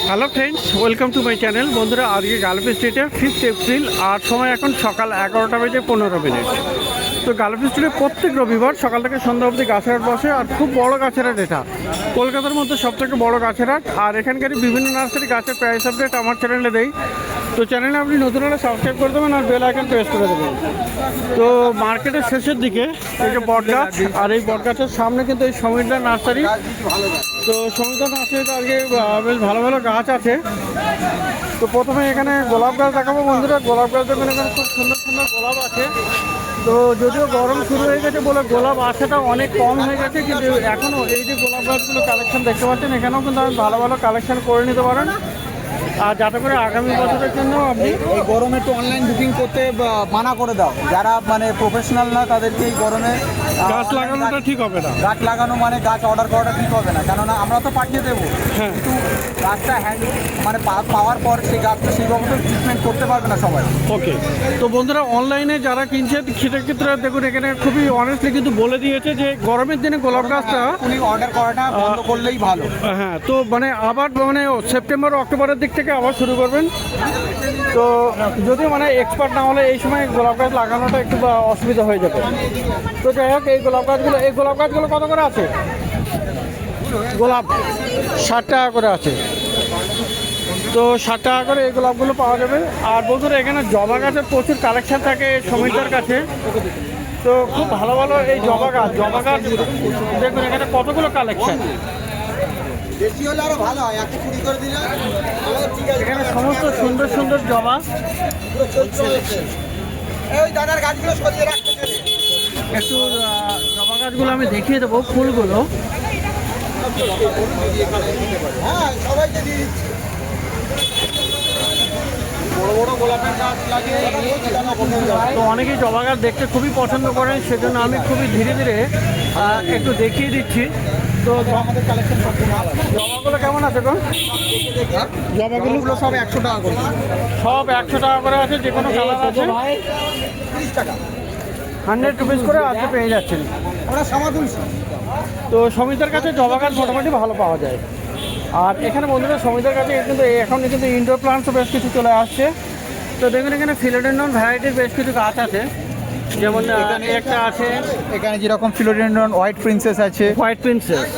Hello friends, welcome to my channel. বন্ধুরা, আজকে Gulf স্ট্রিটে 5 এপ্রিল আর সময় এখন সকাল 11:15। তো গালফ স্ট্রিটে প্রত্যেক রবিবার সকাল থেকে সন্ধ্যা অবধি গাছের হাট বসে, আর খুব বড় গাছের হাট এটা। কলকাতার মধ্যে সবথেকে বড় গাছের হাট, আর এখানকারই বিভিন্ন নার্সারি গাছের প্রাইস আপডেট আমার চ্যানেলে দেই। তো চ্যানেলে আপনি নতুন হলে সাবস্ক্রাইব করে দেবেন আর বেল আইকন প্রেস করে দেবেন। তো মার্কেটের শেষের দিকে এই যে বটগাছ, আর এই বটগাছের সামনে কিন্তু এই সমীরদা নার্সারি। তো সমীরদা নার্সারিতে আজকে বেশ ভালো ভালো গাছ আছে। তো প্রথমে এখানে গোলাপ গাছ দেখাবো বন্ধুরা। গোলাপ গাছ দেখুন, এখানে খুব সুন্দর সুন্দর গোলাপ আছে। তো যদিও গরম শুরু হয়ে গেছে বলে গোলাপ আসাটা অনেক কম হয়ে গেছে, কিন্তু এখনও এই যে গোলাপ গাছগুলো কালেকশন দেখতে পাচ্ছেন, এখানেও কিন্তু আপনি ভালো ভালো কালেকশন করে নিতে পারেন। আর যাতে করে আগামী বছরের জন্য আপনি এই গরমে একটু অনলাইন বুকিং করতে মানা করে দাও। যারা মানে প্রফেশনাল না তাদেরকে এই গরমে গাছ লাগানোটা ঠিক হবে না। গাছ লাগানো মানে গাছ অর্ডার করাটা ঠিক হবে না, কেননা আমরা তো পাঠিয়ে দেবো, হ্যাঁ, কিন্তু গাছটা হ্যান্ড মানে পাওয়ার পর সেই গাছটা সেইভাবে তো ট্রিটমেন্ট করতে পারবে না সবাই। ওকে। তো বন্ধুরা, অনলাইনে যারা কিনছে সেক্ষেত্রে দেখুন এখানে খুবই অনেস্টলি কিন্তু বলে দিয়েছে যে গরমের দিনে গোলাপ গাছটা উনি অর্ডার করাটা বন্ধ করলেই ভালো। হ্যাঁ, তো মানে আবার মানে সেপ্টেম্বর অক্টোবরের দিক থেকে আবার শুরু করবেন। তো যদি মানে এক্সপার্ট না হলে এই সময় গোলাপ গাছ লাগানোটা একটু অসুবিধা হয়ে যাবে। তো যাই হোক, এই গোলাপ গাছগুলো কত করে আছে? গোলাপ 60 টাকা করে আছে। তো 60 টাকা করে এই গোলাপগুলো পাওয়া যাবে। আর বন্ধুরা, এখানে জবা গাছের প্রচুর কালেকশন থাকে সমীরদার কাছে। তো খুব ভালো ভালো এই জবা গাছ দেখুন এখানে কতগুলো কালেকশন। বেশি হলে আরো ভালো হয়, 120 করে দিলে এখানে সমস্ত সুন্দর সুন্দর জবা। এই দাদার গাছগুলো সরিয়ে রাখতে হবে। একটু জবা গাছগুলো আমি দেখিয়ে দেবো, ফুলগুলো। হ্যাঁ, সবাইকে দিয়ে দিচ্ছি। বড় বড় গোলাপের গাছ লাগে। তো অনেকেই জবা গাছ দেখতে খুবই পছন্দ করেন, সেজন্য আমি খুবই ধীরে ধীরে একটু দেখিয়ে দিচ্ছি। তো আমাদের কালেকশন সম্পূর্ণ আলাদা। জবাগুলো কেমন আছে গো? জবাগুলো সব 100 টাকা করে। সব 100 টাকা করে আছে, যে কোনো কালার আছে। 30 টাকা 100 রুপিস করে আজকে পেয়ে যাচ্ছেন। আমরা সমাধান। তো সমীরদার কাছে জবা গাছ মোটামুটি ভালো পাওয়া যায়। আর এখানে বন্ধুরা সমীরদার কাছে কিন্তু এখন কিন্তু ইনডোর প্লান্টসও বেশ কিছু চলে আসছে। তো দেখুন এখানে ফিলোডেন্ড্রন ভ্যারাইটির বেশ কিছু গাছ আছে, যেমন একটা আছে এখানে যেরকম ফিলোডেন্ড্রন হোয়াইট প্রিন্সেস আছে। White princess.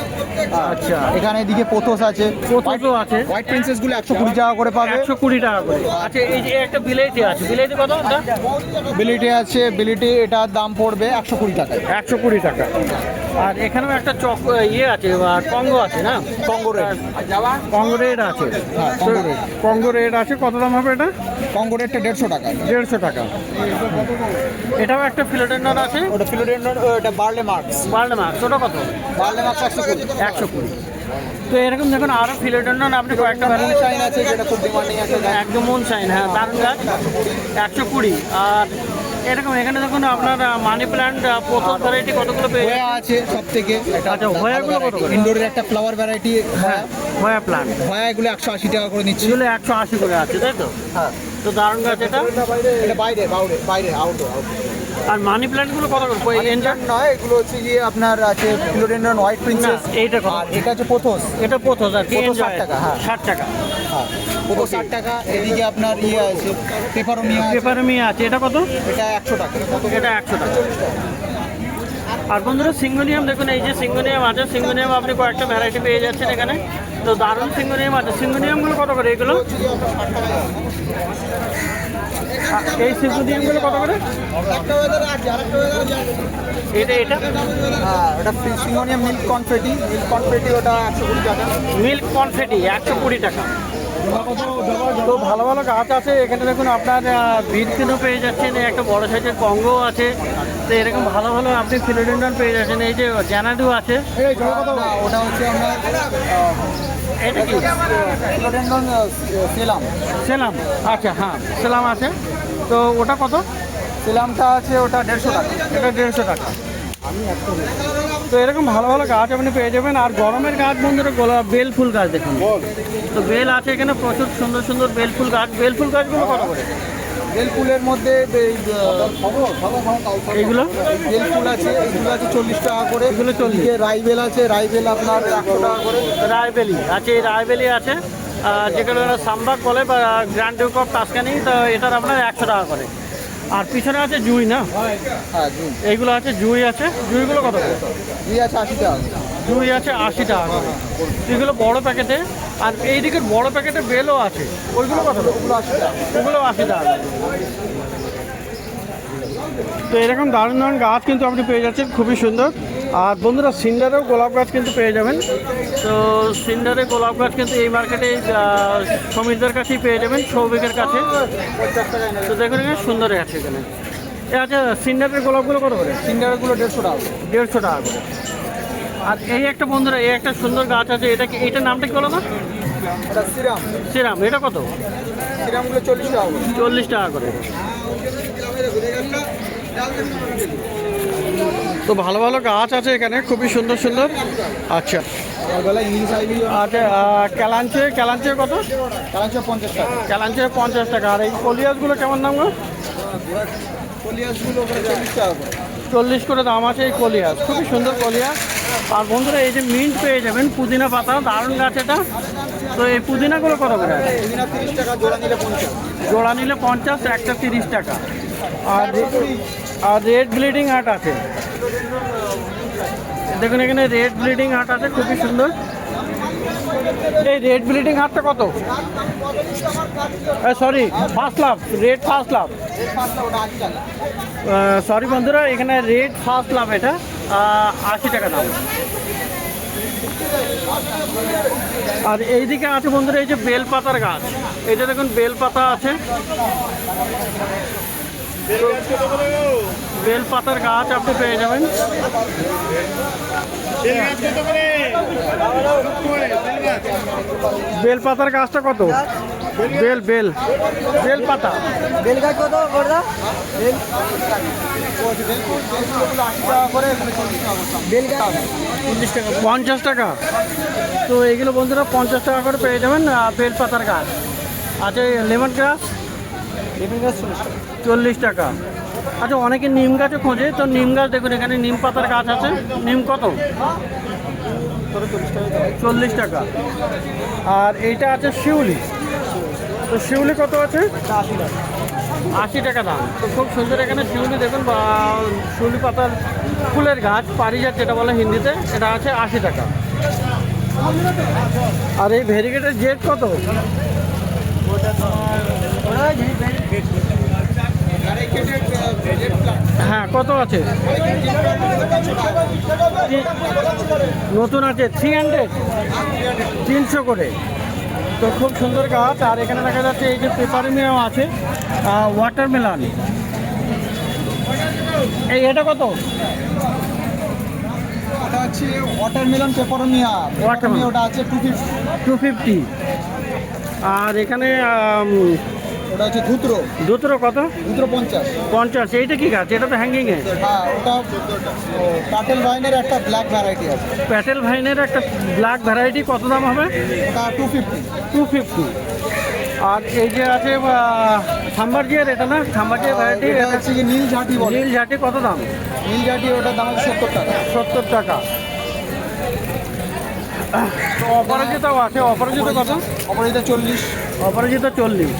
আচ্ছা, এখানে এদিকে পোথোস আছে। পোথোসও আছে। হোয়াইট প্রিন্সেসগুলো 120 টাকা করে পাবে। 120 টাকা করে। আচ্ছা, এই যে একটা বিলেতি আছে, বিলেতি কত? বিলিটি আছে, বিলিটি এটার দাম পড়বে 120 টাকা। 120 টাকা। আর এখানেও একটা ইয়ে আছে, কঙ্গো আছে না? Congo red. কঙ্গো রেড আছে। হ্যাঁ, কঙ্গো রেড। কঙ্গো রেড আছে। কত দাম হবে এটা? কঙ্গো রেডটা 150 টাকা। 150 টাকা। এটাও একটা ফিলোডেন্ড্রন আছে। ওটা ফিলোডেন্ড্রন, ওটা বার্লে মার্কস। বার্লে মার্কস, ওটা কত? বার্লে মার্কস 120। 120। তো এরকম দেখুন আরও ফিলোডেন্ড্রন আপনি কয়েকটা ভ্যারাইটি শাইন আছে, যেটা খুব ডিমান্ডিং আছে। একদম মন শাইন, হ্যাঁ, দারুণ গাছ। 120। আর এরকম এখানে দেখুন আপনার মানি প্ল্যান্ট প্রথম ভ্যারাইটি কতগুলো পেয়ে হোয়া আছে সব থেকে। আচ্ছা, হোয়াগুলো কত করে? ইনডোরের একটা ফ্লাওয়ার ভ্যারাইটি। হ্যাঁ, হোয়া প্ল্যান্ট। হোয়া এগুলো 180 টাকা করে নিচ্ছি। এগুলো 180 করে আছে, তাই তো? হ্যাঁ। তো দারুণ গাছ এটা। এটা বাইরে আউটডোর। আর মানি প্ল্যান্টগুলো কত করে? এনজার নয়, এগুলো হচ্ছে গিয়ে আপনার আছে ফিলোডেন্ড্রন হোয়াইট প্রিন্সেস। এইটা কত? আর এটা হচ্ছে পোথোস। এটা পোথোস আর কি? পোথোস 60 টাকা। হ্যাঁ, 60 টাকা। হ্যাঁ, পোথোস 60 টাকা। এদিকে আপনার ইয়ে আছে, পেপারোমিয়া। পেপারোমিয়া আছে, এটা কত? এটা 100 টাকা। এটা 100 টাকা। আর বন্ধুরা, সিঙ্গোনিয়াম দেখুন, এই যে সিঙ্গোনিয়াম আছে, সিঙ্গোনিয়াম আপনি কয়েকটা ভ্যারাইটি পেয়ে যাচ্ছেন এখানে। তো দারুণ সিঙ্গোনিয়াম আছে। সিঙ্গোনিয়ামগুলো কত করে এগুলো? এই সিঙ্গোনিয়ামগুলো কত করে? এটা হ্যাঁ, ওটা সিঙ্গোনিয়াম মিল্ক কনফেটি। ওটা 120 টাকা। মিল্ক কনফেটি 120 টাকা। তো ভালো ভালো গাছ আছে এখানে দেখুন। আপনার ভিড়কিনও পেয়ে যাচ্ছেন, একটা বড় সাইজের কঙ্গো আছে। তো এরকম ভালো ভালো আপনি ফিলোডেন্ড্রন পেয়ে যাচ্ছেন। এই যে জ্যানাডু আছে। ওটা হচ্ছে আপনার এটা কি? ফিলোডেন্ড্রন সেলাম। আচ্ছা, হ্যাঁ, সেলাম আছে। তো ওটা কত? সেলামটা আছে ওটা 150 টাকা। এটা 150 টাকা। তো এরকম ভালো ভালো গাছ আপনি পেয়ে যাবেন। আর গরমের গাছ বন্ধুরা, গোলাপ বেল ফুল গাছ দেখুন। তো বেল আছে এখানে প্রচুর সুন্দর সুন্দর বেল ফুল গাছ। বেল ফুল গাছগুলো কত করে? বেল ফুলের মধ্যে এইগুলো বেল ফুল আছে, এগুলো আছে 40 টাকা করে। এগুলো 40। রাইবেল আছে, রাইবেল আপনার 100 টাকা করে। রায়বেলি আছে, এই রায়বেলি আছে। যেগুলো সামবাগ বলে বা গ্র্যান্ড ডিউক অফ টাস্কানি, তো এটার আপনার 100 টাকা করে। আর পিছনে আছে জুই না, হ্যাঁ জুই। এইগুলো আছে জুই আছে, জুইগুলো কত করে? জুই আছে 80 টাকা। জুই আছে 80 টাকা করে। এগুলো বড় প্যাকেটে। আর এই দিকের বড় প্যাকেটে বেলও আছে, ওইগুলো কত? ওগুলো 80 টাকা। ওগুলো 80 টাকা করে। তো এরকম দারুণ দারুণ গাছ কিন্তু আপনি পেয়ে যাচ্ছেন, খুবই সুন্দর। আর বন্ধুরা সিন্ডারেও গোলাপ গাছ কিন্তু পেয়ে যাবেন। তো সিন্ডারে গোলাপ গাছ কিন্তু এই মার্কেটে সমীরদের কাছেই পেয়ে যাবেন, সৌভিকের কাছে। তো দেখুন এখানে সুন্দর আছে এখানে। আচ্ছা, সিন্ডারের গোলাপগুলো কত করে? সিন্ডারগুলো 150 টাকা। 150 টাকা করে। আর এই একটা বন্ধুরা, এই একটা সুন্দর গাছ আছে, এটার নামটা কি বলো না? এটা সিরাম। সিরাম, এটা কত? সিরামগুলো 40 টাকা করে। 40 টাকা করে। তো ভালো ভালো গাছ আছে এখানে, খুবই সুন্দর সুন্দর। আচ্ছা সকালবেলা ইংলিশ আইবি আচ্ছা, ক্যালাঞ্চে কত? কালাঞ্চা 50 টাকা। ক্যালাঞ্চে 50 টাকা। আর এই কলিয়াসগুলো কেমন দাম গো? কলিয়াসগুলো ওখানে 40 টাকা করে। 40 করে দাম আছে এই কলিয়াস, খুবই সুন্দর কলিয়াস। আর বন্ধুরা এই যে মিন্ট পেয়ে যাবেন, পুদিনা পাতা, দারুণ গাছ এটা। তো এই পুদিনাগুলো কত করে? পুদিনা 30 টাকা, জোড়া নিলে 50। জোড়া নিলে 50, একটা 30 টাকা। আর রেড ব্লিডিং হার্ট আছে, দেখুন এখানে রেড ব্লিডিং হার্ট আছে, খুবই সুন্দর। এই রেড ব্লিডিং হার্টটা কত? Sorry, first love, red first love. Sorry বন্ধুরা, এখানে রেড ফার্স্ট লাভ, এটা 80 টাকা দাম। আর এইদিকে আছে বন্ধুরা এই যে বেলপাতার গাছ, এটা দেখুন বেলপাতা আছে। বেলপাতার গাছ আপনি পেয়ে যাবেন। বেলপাতার গাছটা কত? বেলপাতা বেল গাছ কত করে? বেল 50 টাকা। তো এইগুলো বন্ধুরা 50 টাকা করে পেয়ে যাবেন বেলপাতার গাছ। আচ্ছা, লেমন গ্রাস 40 টাকা। আচ্ছা, অনেকে নিম গাছও খোঁজে, তো নিম গাছ দেখুন এখানে নিম পাতার গাছ আছে। নিম কত? 40 টাকা। আর এইটা আছে শিউলি, তো শিউলি কত আছে? 80 টাকা দাম। তো খুব সুন্দর এখানে শিউলি দেখুন, বা শিউলি পাতার ফুলের গাছ, পারিজাত যেটা বলে হিন্দিতে, এটা আছে 80 টাকা। আর এই ভেরিগেটের জেট কত? হ্যাঁ, কত আছে? নতুন আছে 300 করে। তো খুব সুন্দর গাছ। আর এখানে দেখা যাচ্ছে এই যে পেপারমিয়াও আছে, ওয়াটারমেলন। এটা কত? ওটা আছে ওয়াটারমেলন পেপারমিয়া। Watermelon। ওটা আছে 250। আর এখানে ওটা হচ্ছে ধুত্র। দুটো কত? ধুত্র 50। 50। এইটা কি গাছ? এটা তো হ্যাঙ্গিংয়ে। হ্যাঁ, ওটা প্যাটেল ভাইনের একটা ব্ল্যাক ভ্যারাইটি আছে। প্যাটেল ভাইনের একটা ব্ল্যাক ভ্যারাইটি, কত দাম হবে? ওটা 250। 250। আর এই যে আছে সাম্বারজিয়ার, এটা না সাম্বারজিয়ার ভ্যারাইটি, এটা হচ্ছে কি নীল ঝাঁটি বলে। নীল ঝাঁটি কত দাম? নীল ঝাঁটি ওটার দাম হচ্ছে 70 টাকা। 70 টাকা। তো অপরাজিতাও আছে, অপরাজিতা কত? অপরাজিতা 40। অপরাজিতা 40।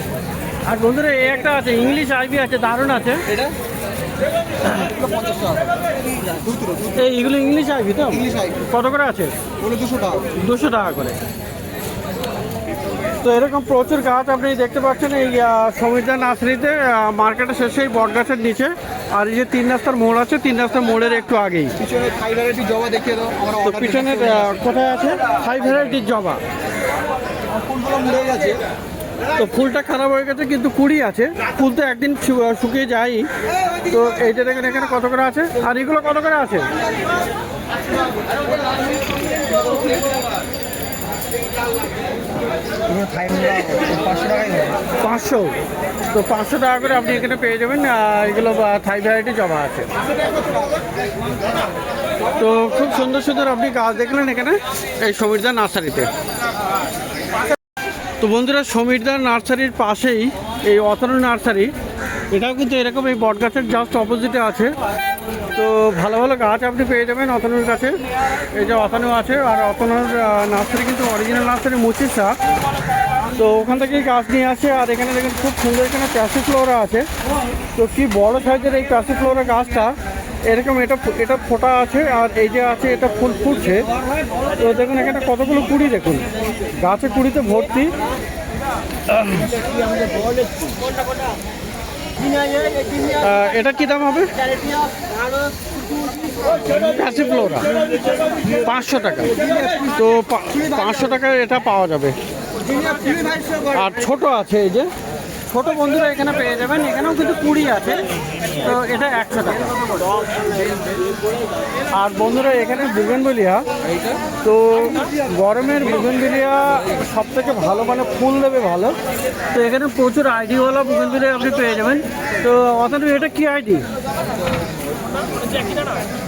আর বন্ধুরা এই একটা আছে ইংলিশ আইভি আছে, দারুণ আছে। এটা 50 টাকা। ধুত্র এইগুলো ইংলিশ আইভি তো? English ivy. কত করে আছে? ওগুলো 200 টাকা। 200 টাকা করে। তো এরকম প্রচুর গাছ আপনি দেখতে পাচ্ছেন এই সমীরদা নার্সারিতে, মার্কেটের শেষে এই বট গাছের নিচে। আর এই যে 3 রাস্তার মোড় আছে, 3 রাস্তার মোড়ের একটু আগেই। পিছনে থাই ভ্যারাইটি জবা দেখিয়ে দাও। আমরা তো পিছনের কোথায় আছে? 5 ভ্যারাইটির জবা। ফুলগুলো মুড়ে গেছে। তো ফুলটা খারাপ হয়ে গেছে, কিন্তু কুড়ি আছে। ফুল তো একদিন শুকিয়ে যায়। তো এইটা দেখেন এখানে কত করে আছে। আর এগুলো কত করে আছে? 500। তো 500 টাকা করে আপনি এখানে পেয়ে যাবেন। এগুলো থাই ভ্যারাইটি জমা আছে। তো খুব সুন্দর সুন্দর আপনি গাছ দেখলেন এখানে এই সমীরদা নার্সারিতে। তো বন্ধুরা, সমীরদা নার্সারির পাশেই এই অতনু নার্সারি, এটাও কিন্তু এরকম এই বট গাছের জাস্ট অপোজিটে আছে। তো ভালো ভালো গাছ আপনি পেয়ে যাবেন অতনুর কাছে। এই যে অতনু আছে, আর অতনুর নার্সারি কিন্তু অরিজিনাল নার্সারি মুচিসা। তো ওখান থেকেই গাছ নিয়ে আসে। আর এখানে দেখেন খুব সুন্দর এখানে প্যাসিফ্লোরা আছে। তো কি বড় সাইজের এই প্যাসিফ্লোরা গাছটা, এরকম এটা ফোটা আছে আর এই যে আছে এটা ফুল ফুটছে। তো দেখুন এখানে কতগুলো কুড়ি, দেখুন গাছে কুড়িতে ভর্তি। এটা কি দাম হবে? প্যাসিফ্লোরা 500 টাকা। তো 500 টাকায় এটা পাওয়া যাবে। আর ছোট আছে, এই যে ছোট বন্ধুরা এখানে পেয়ে যাবেন। এখানেও কিন্তু কুড়ি আছে, তো এটা 100 টাকা। আর বন্ধুরা এখানে বুগেনভেলিয়া, তো গরমের বুগেনভেলিয়া সব থেকে ভালো, মানে ফুল দেবে ভালো। তো এখানে প্রচুর আইডিওয়ালা বুগেনভেলিয়া আপনি পেয়ে যাবেন। তো অথচ এটা কি আইডি?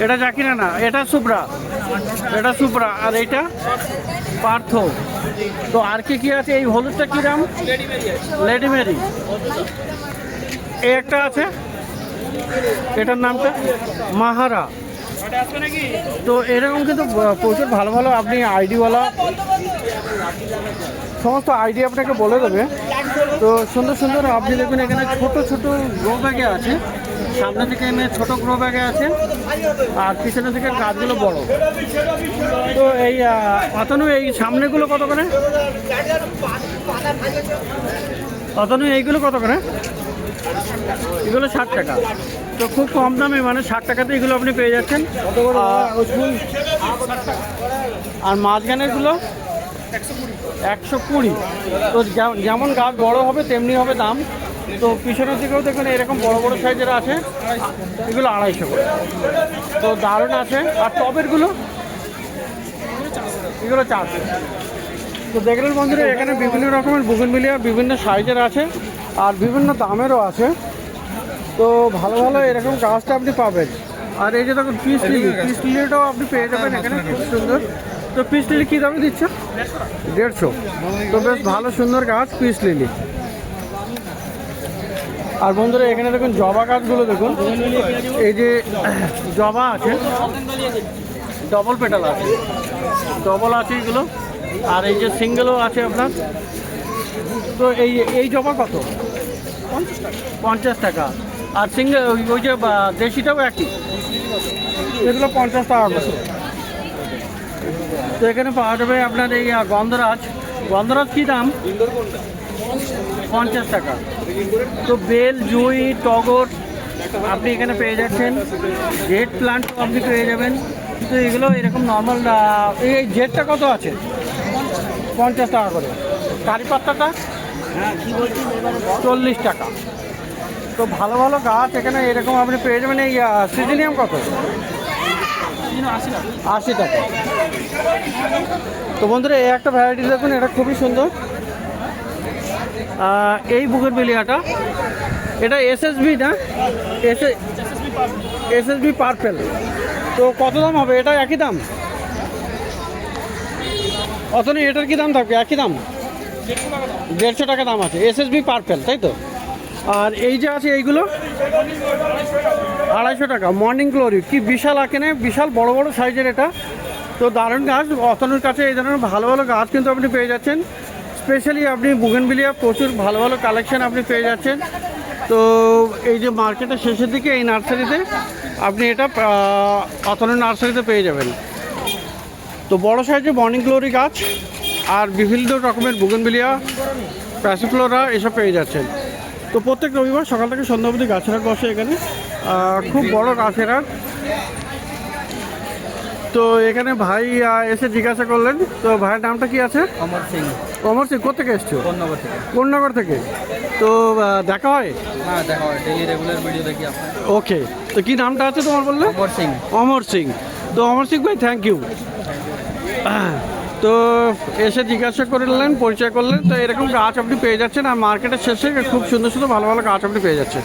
এটা জাকিনা না, এটা সুব্রা, এটা সুব্রা। আর এইটা পার্থ। তো আর কি আছে? এই হলুদটা কি দাম? Lady Mary. এই একটা আছে, এটার নামটা মাহারা। তো এরকম কিন্তু প্রচুর ভালো ভালো আপনি আইডিওয়ালা সমস্ত আইডি আপনাকে বলে দেবে। তো সুন্দর সুন্দর আপনি দেখুন এখানে ছোট ছোট গ্রো ব্যাগে আছে। সামনে থেকে এনে ছোট গ্রো ব্যাগে আছে, আর পিছনে থেকে গাছগুলো বড়। তো এই অতনু এই সামনেগুলো কত করে? অতনু এইগুলো কত করে? এগুলো 60 টাকা। তো খুব কম দামে, মানে 60 টাকাতে এগুলো আপনি পেয়ে যাচ্ছেন। আর মাঝখানেরগুলো 120। তো যেমন গাছ বড় হবে তেমনি হবে দাম। তো পিছনের দিকেও দেখুন এরকম বড় বড় সাইজের আছে, এগুলো 250 করে। তো দারুণ আছে। আর টবেরগুলো এগুলো 400। তো দেখলেন বন্ধুরা এখানে বিভিন্ন রকমের বুগেনভেলিয়া বিভিন্ন সাইজের আছে আর বিভিন্ন দামেরও আছে। তো ভালো ভালো এরকম গাছটা আপনি পাবেন। আর এই যে দেখুন পিস লিলিটাও আপনি পেয়ে যাবেন এখানে, খুব সুন্দর। তো পিস লিলি কী দামে দিচ্ছে? 150। তো বেশ ভালো সুন্দর গাছ পিস লিলি। আর বন্ধুরা এখানে দেখুন জবা গাছগুলো দেখুন, এই যে জবা আছে, ডবল পেটাল আছে, ডবল আছে এগুলো। আর এই যে সিঙ্গেলও আছে আপনার। তো এই জবা কত? 50 টাকা। আর সিঙ্গেল ওই যে দেশিটাও একই, এগুলো 50 টাকা করে। তো এখানে পাওয়া যাবে আপনার এই গন্ধরাজ কী দাম? 50 টাকা। তো বেল, জুঁই, টগর আপনি এখানে পেয়ে যাচ্ছেন। জেড প্লান্ট আপনি পেয়ে যাবেন। তো এগুলো এরকম নর্মাল। এই জেডটা কত আছে? 50 টাকা করে। কারি পাত্তাটা 40 টাকা। তো ভালো ভালো গাছ এখানে এরকম আপনি পেয়ে যাবেন। এই সিজিনিয়াম কত? 80 টাকা। তো বন্ধুরা এই একটা ভ্যারাইটি দেখুন, এটা খুবই সুন্দর। এই বুগেনভেলিয়াটা, এটা এসএসবি না, এসএসবি পার্পেল। তো কত দাম হবে? এটা একই দাম? অতনি এটার কি দাম থাকবে? একই দাম, 150 টাকা দাম আছে। এসএসবি পার্পেল, তাই তো? আর এই যে আছে এইগুলো 250 টাকা। মর্নিং গ্লোরি কি বিশাল আঁকেনে, বিশাল বড় বড় সাইজের এটা। তো দারুণ গাছ। অতনুর কাছে এই ধরনের ভালো ভালো গাছ কিন্তু আপনি পেয়ে যাচ্ছেন। স্পেশালি আপনি বুগেনভেলিয়া প্রচুর ভালো ভালো কালেকশন আপনি পেয়ে যাচ্ছেন। তো এই যে মার্কেটের শেষের দিকে এই নার্সারিতে আপনি এটা অতনুর নার্সারিতে পেয়ে যাবেন। তো বড় সাইজের মর্নিং গ্লোরি গাছ আর বিভিন্ন রকমের বুগেনভেলিয়া, প্যাসিফ্লোরা এসব পেয়ে যাচ্ছেন। তো প্রত্যেক রবিবার সকাল থেকে সন্ধ্যা অবধি গাছের হাট বসে এখানে, খুব বড় গাছের হাট। তো এখানে ভাই এসে জিজ্ঞাসা করলেন। তো ভাইয়ের নামটা কি আছে? অমর সিং। অমর সিং কোথা থেকে এসছো? কোন্নগর থেকে। কোন্নগর থেকে। তো দেখা হয়? হ্যাঁ দেখা হয়, ডেইলি রেগুলার ভিডিও দেখি আপনার। ওকে। তো কি নামটা আছে তোমার বললে? অমর সিং। অমর সিং। তো অমর সিং ভাই থ্যাংক ইউ। তো এসে জিজ্ঞাসা করলেন, পরিচয় করলেন। তো এরকম গাছ আপনি পেয়ে যাচ্ছেন। আর মার্কেটের শেষে খুব সুন্দর সুন্দর ভালো ভালো গাছ আপনি পেয়ে যাচ্ছেন।